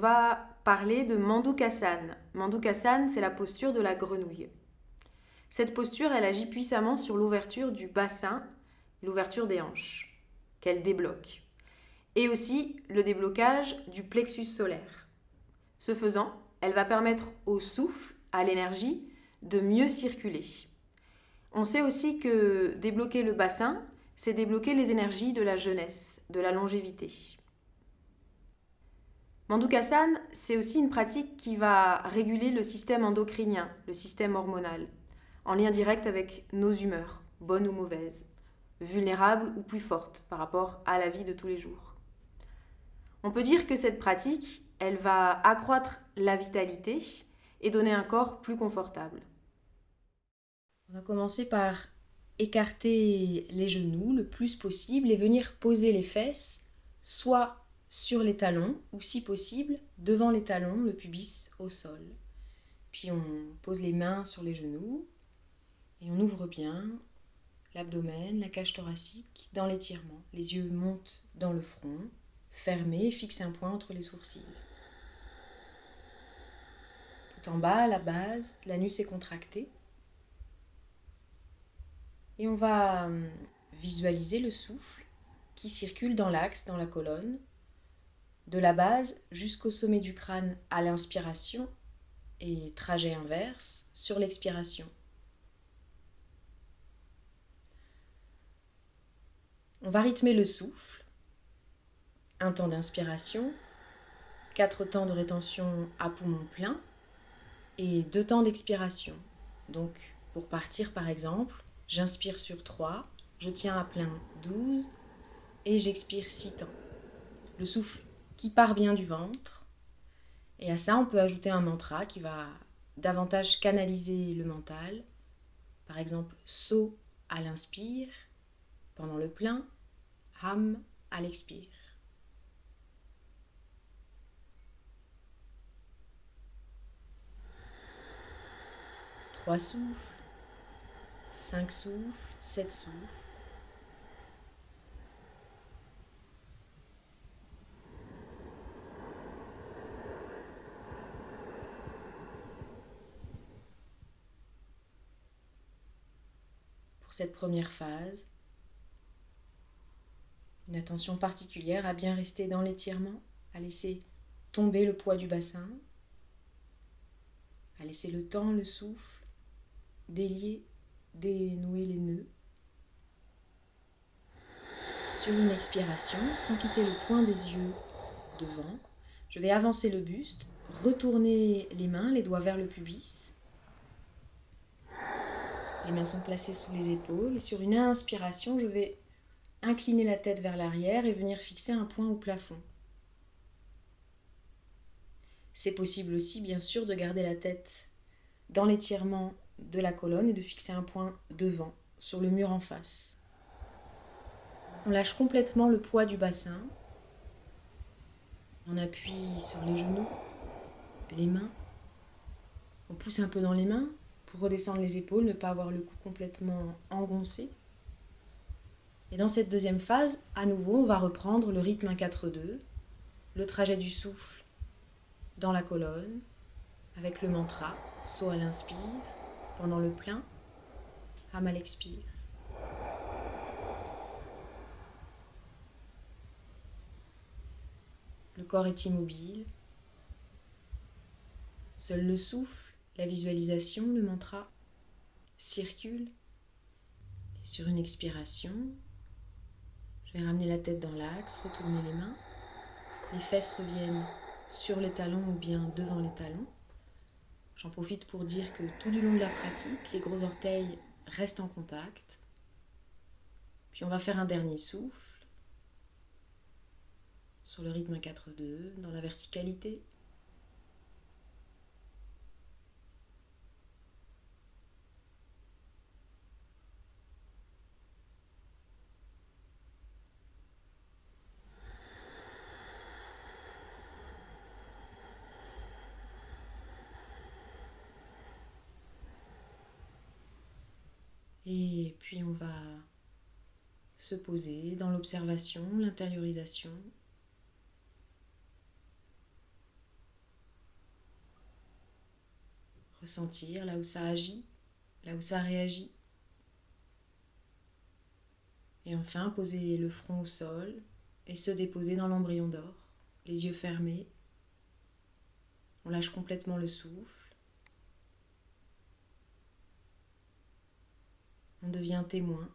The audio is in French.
va parler de Mandukasana. Mandukasana, c'est la posture de la grenouille. Cette posture, elle agit puissamment sur l'ouverture du bassin, l'ouverture des hanches, qu'elle débloque. Et aussi le déblocage du plexus solaire. Ce faisant, elle va permettre au souffle, à l'énergie, de mieux circuler. On sait aussi que débloquer le bassin, c'est débloquer les énergies de la jeunesse, de la longévité. Mandukasana, c'est aussi une pratique qui va réguler le système endocrinien, le système hormonal, en lien direct avec nos humeurs, bonnes ou mauvaises, vulnérables ou plus fortes par rapport à la vie de tous les jours. On peut dire que cette pratique, elle va accroître la vitalité et donner un corps plus confortable. On va commencer par écarter les genoux le plus possible et venir poser les fesses, soit sur les talons ou si possible devant les talons, le pubis au sol. Puis on pose les mains sur les genoux et on ouvre bien l'abdomen, la cage thoracique dans l'étirement. Les yeux montent dans le front, fermés, fixez un point entre les sourcils. Tout en bas, à la base, l'anus est contracté. Et on va visualiser le souffle qui circule dans l'axe, dans la colonne, de la base jusqu'au sommet du crâne à l'inspiration et trajet inverse sur l'expiration. On va rythmer le souffle. Un temps d'inspiration, 4 temps de rétention à poumon plein et 2 temps d'expiration. Donc, pour partir par exemple, j'inspire sur 3, je tiens à plein 12 et j'expire 6 temps. Le souffle qui part bien du ventre. Et à ça, on peut ajouter un mantra qui va davantage canaliser le mental. Par exemple, So à l'inspire, pendant le plein, Ham à l'expire. 3 souffles, 5 souffles, 7 souffles. Pour cette première phase, une attention particulière à bien rester dans l'étirement, à laisser tomber le poids du bassin, à laisser le temps, le souffle, délier, dénouer les nœuds. Sur une expiration, sans quitter le point des yeux devant, je vais avancer le buste, retourner les mains, les doigts vers le pubis. Les mains sont placées sous les épaules et sur une inspiration, je vais incliner la tête vers l'arrière et venir fixer un point au plafond. C'est possible aussi, bien sûr, de garder la tête dans l'étirement de la colonne et de fixer un point devant, sur le mur en face. On lâche complètement le poids du bassin. On appuie sur les genoux, les mains. On pousse un peu dans les mains pour redescendre les épaules, ne pas avoir le cou complètement engoncé. Et dans cette deuxième phase, à nouveau, on va reprendre le rythme 1-4-2, le trajet du souffle dans la colonne, avec le mantra, So à l'inspire, pendant le plein, Ham à l'expire. Le corps est immobile. Seul le souffle, la visualisation, le mantra circulent. Et sur une expiration, je vais ramener la tête dans l'axe, retourner les mains. Les fesses reviennent sur les talons ou bien devant les talons. J'en profite pour dire que tout du long de la pratique, les gros orteils restent en contact. Puis on va faire un dernier souffle sur le rythme 1-4-2, dans la verticalité. Et puis on va se poser dans l'observation, l'intériorisation. Ressentir là où ça agit, là où ça réagit. Et enfin, poser le front au sol et se déposer dans l'embryon d'or, les yeux fermés. On lâche complètement le souffle. On devient témoin